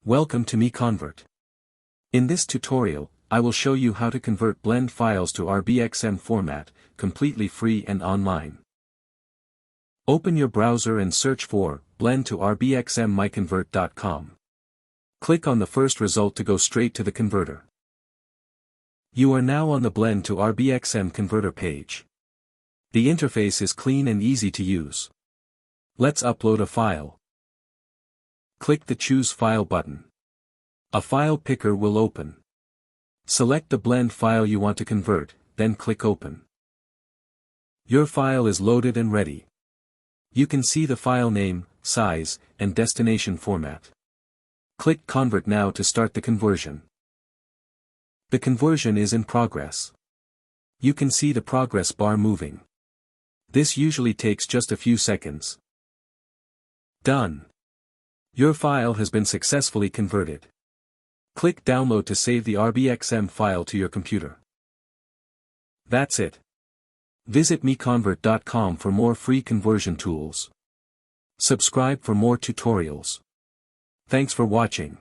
Welcome to MiConvert. In this tutorial, I will show you how to convert blend files to RBXM format, completely free and online. Open your browser and search for blend to RBXM MiConvert.com. Click on the first result to go straight to the converter. You are now on the blend to RBXM converter page. The interface is clean and easy to use. Let's upload a file. Click the Choose File button. A file picker will open. Select the blend file you want to convert, then click Open. Your file is loaded and ready. You can see the file name, size, and destination format. Click Convert now to start the conversion. The conversion is in progress. You can see the progress bar moving. This usually takes just a few seconds. Done. Your file has been successfully converted. Click Download to save the RBXM file to your computer. That's it. Visit MiConvert.com for more free conversion tools. Subscribe for more tutorials. Thanks for watching.